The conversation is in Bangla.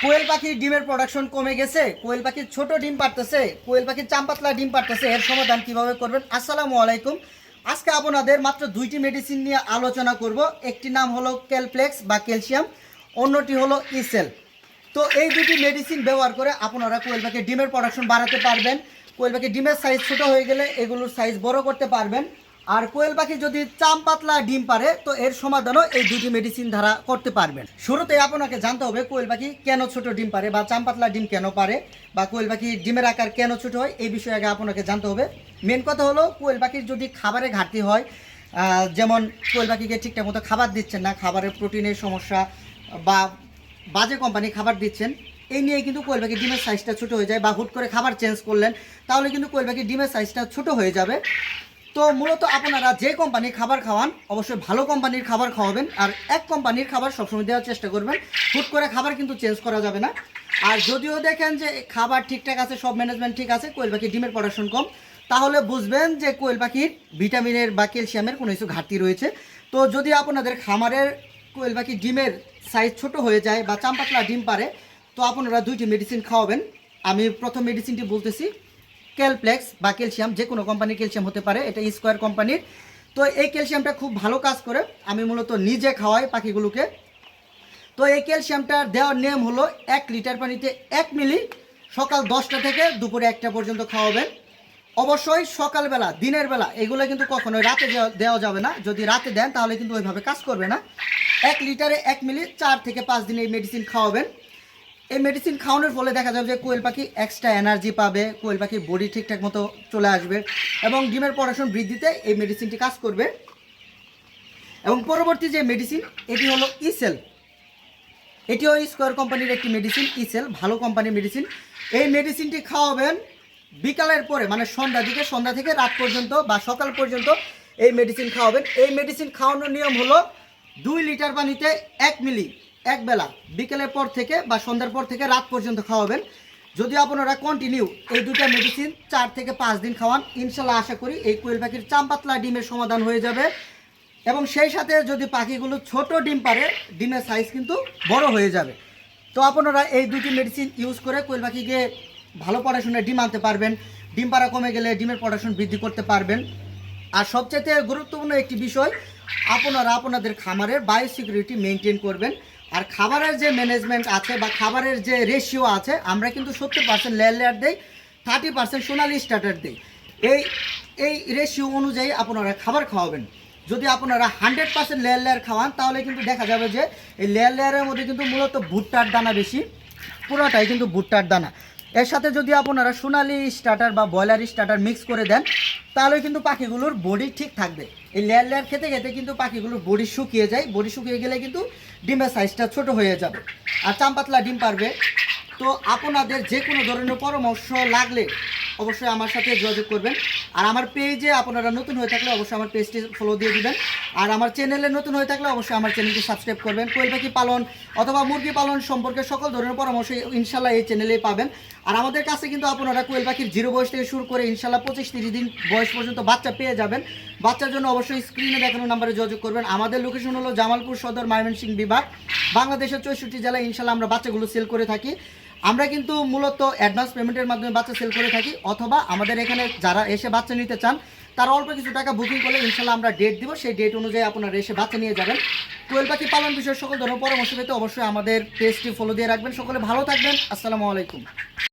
কোয়েল পাখির ডিমের প্রোডাকশন কমে গেছে, কোয়েল পাখির ছোট ডিম পারতেছে, কোয়েল পাখির চামপাতলা ডিম পারতেছে, এর সমাধান কিভাবে করবেন? আসসালামু আলাইকুম। আজকে আপনাদের মাত্র দুইটি মেডিসিন নিয়ে আলোচনা করব। একটি নাম হলো ক্যালপ্লেক্স বা ক্যালসিয়াম, অন্যটি হলো ইসেল। তো এই দুটি মেডিসিন ব্যবহার করে আপনারা কোয়েল পাখির ডিমের প্রোডাকশন বাড়াতে পারবেন। কোয়েল পাখির ডিমের সাইজ ছোট হয়ে গেলে এগুলোর সাইজ বড় করতে পারবেন। আর কোয়েল পাখি যদি চাম পাতলা ডিম পারে তো এর সমাধানও এই দুটি মেডিসিন দ্বারা করতে পারবেন। শুরুতে আপনাকে জানতে হবে কোয়েল পাখি কেন ছোট ডিম পারে বা চাম পাতলা ডিম কেন পারে বা কোয়েল পাখি ডিমের আকার কেন ছোট হয়, এই বিষয়ে আগে আপনাকে জানতে হবে। মেন কথা হলো কোয়েল পাখির যদি খাবারে ঘাটতি হয়, যেমন কোয়েল পাখিকে ঠিকঠাক মতো খাবার দিচ্ছেন না, খাবারের প্রোটিনের সমস্যা বা বাজে কোম্পানি খাবার দিচ্ছেন, এই নিয়ে কিন্তু কোয়েল পাখির ডিমের সাইজটা ছোটো হয়ে যায়। বা হুট করে খাবার চেঞ্জ করলেন তাহলে কিন্তু কোয়েল পাখির ডিমের সাইজটা ছোটো হয়ে যাবে। তো মূলত আপনারা যে কোম্পানির খাবার খাওয়ান অবশ্যই ভালো কোম্পানির খাবার খাওয়াবেন, আর এক কোম্পানির খাবার সবসময় দেওয়ার চেষ্টা করবেন। হুট করে খাবার কিন্তু চেঞ্জ করা যাবে না। আর যদিও দেখেন যে খাবার ঠিকঠাক আছে, সব ম্যানেজমেন্ট ঠিক আছে, কোয়েল পাখির ডিমের প্রোডাকশন কম, তাহলে বুঝবেন যে কোয়েল পাখির ভিটামিনের বা ক্যালসিয়ামের কোনো কিছু ঘাটতি রয়েছে। তো যদি আপনাদের খামারের কোয়েল পাখির ডিমের সাইজ ছোট হয়ে যায় বা চামপাতলা ডিম পারে, তো আপনারা দুইটি মেডিসিন খাওয়াবেন। আমি প্রথম মেডিসিনটি বলতেছি ক্যালপ্লেক্স বা ক্যালসিয়াম, যে কোনো কোম্পানির ক্যালসিয়াম হতে পারে, এটা স্কোয়ার কোম্পানির। তো এই ক্যালসিয়ামটা খুব ভালো কাজ করে, আমি মূলত নিজে খাওয়াই পাখিগুলোকে। তো এই ক্যালসিয়ামটা দেওয়ার নিয়ম হলো 1 লিটার পানিতে 1 মিলি সকাল 10টা থেকে দুপুরে 1টা পর্যন্ত খাওয়াবেন। অবশ্যই সকালবেলা, দিনের বেলা এগুলো কিন্তু কখনোই রাতে দেওয়া যাবে না। যদি রাতে দেন তাহলে কিন্তু ওইভাবে কাজ করবে না। 1 লিটারে 1 মিলি 4 থেকে 5 দিন এই মেডিসিন খাওয়াবেন। এই মেডিসিন খাওয়ানোর ফলে দেখা যাবে যে কোয়েল পাখি এক্সট্রা এনার্জি পাবে, কোয়েল পাখির বডি ঠিকঠাক মতো চলে আসবে এবং ডিমের প্রোডাকশন বৃদ্ধিতে এই মেডিসিনটি কাজ করবে। এবং পরবর্তী যে মেডিসিন, এটি হলো ইসেল। এটিও স্কোয়ার কোম্পানির একটি মেডিসিন। ইসেল ভালো কোম্পানির মেডিসিন। এই মেডিসিনটি খাওয়াবেন বিকালের পরে, মানে সন্ধ্যা থেকে রাত পর্যন্ত বা সকাল পর্যন্ত এই মেডিসিন খাওয়াবেন। এই মেডিসিন খাওয়ানোর নিয়ম হলো 2 লিটার পানিতে 1 মিলি একবেলা বিকেলের পর থেকে বা সন্ধ্যার পর থেকে রাত পর্যন্ত খাওয়াবেন। যদি আপনারা কন্টিনিউ এই দুটা মেডিসিন 4 থেকে 5 দিন খাওয়ান, ইনশাল্লাহ আশা করি এই কোয়েল পাখির চামপাতলা ডিমের সমাধান হয়ে যাবে। এবং সেই সাথে যদি পাখিগুলো ছোট ডিম পারে, ডিমের সাইজ কিন্তু বড় হয়ে যাবে। তো আপনারা এই দুটি মেডিসিন ইউজ করে কোয়েল পাখিকে ভালো পড়াশোনায় ডিম আনতে পারবেন। ডিম পাড়া কমে গেলে ডিমের প্রোডাকশন বৃদ্ধি করতে পারবেন। আর সবচেয়ে গুরুত্বপূর্ণ একটি বিষয়, আপনারা আপনাদের খামারের বায়োসিকিউরিটি মেনটেন করবেন। আর খাবারের যে ম্যানেজমেন্ট আছে বা খাবারের যে রেশিও আছে, আমরা কিন্তু 70% লেয়ার দেই, 30% সোনালি স্টার্টার দিই। এই রেশিও অনুযায়ী আপনারা খাবার খাওয়াবেন। যদি আপনারা 100% লেয়ার খাওয়ান তাহলে কিন্তু দেখা যাবে যে এই লেয়ারের মধ্যে কিন্তু মূলত ভুট্টার দানা বেশি, পুরোটাই কিন্তু ভুট্টার দানা। এর সাথে যদি আপনারা সোনালি স্টার্টার বা ব্রয়লার স্টার্টার মিক্স করে দেন তাহলে কিন্তু পাখিগুলোর বডি ঠিক থাকবে। এই লেয়ার খেতে খেতে কিন্তু পাখিগুলোর বডি শুকিয়ে যায়, বডি শুকিয়ে গেলে কিন্তু ডিমের সাইজটা ছোট হয়ে যাবে আর চামপাতলা ডিম পারবে। তো আপনাদের যে কোনো ধরনের পরামর্শ লাগলে অবশ্যই আমার সাথে যোগাযোগ করবেন। আর আমার পেজে আপনারা নতুন হয়ে থাকলে অবশ্যই আমার পেজটি ফলো দিয়ে দিবেন। আর আমার চ্যানেলে নতুন হয়ে থাকলে অবশ্যই আমার চ্যানেলটি সাবস্ক্রাইব করবেন। কোয়েল পাখি পালন অথবা মুরগি পালন সম্পর্কে সকল ধরনের পরামর্শ ইনশাল্লাহ এই চ্যানেলেই পাবেন। আর আমাদের কাছে কিন্তু আপনারা কোয়েল পাখির 0 বয়স থেকে শুরু করে ইনশাল্লাহ 25-30 দিন বয়স পর্যন্ত বাচ্চা পেয়ে যাবেন। বাচ্চার জন্য অবশ্যই স্ক্রিনে দেখানো নাম্বারে যোগাযোগ করবেন। আমাদের লোকেশন হলো জামালপুর সদর, ময়মনসিংহ বিভাগ, বাংলাদেশের 64 জেলায় ইনশাল্লাহ আমরা বাচ্চাগুলো সেল করে থাকি। আমরা কিন্তু মূলত অ্যাডভান্স পেমেন্টের মাধ্যমে বাচ্চা সেল করে থাকি, অথবা আমাদের এখানে যারা এসে বাচ্চা নিতে চান তারা অল্প কিছু টাকা বুকিং করলে ইনশাল্লাহ আমরা ডেট দিব, সেই ডেট অনুযায়ী আপনারা এসে বাচ্চা নিয়ে যাবেন। কোয়েল পাখি পালন বিষয়ে সকল ধরনের পরামর্শ পেতে অবশ্যই আমাদের পেজটি ফলো দিয়ে রাখবেন। সকলে ভালো থাকবেন। আসসালামু আলাইকুম।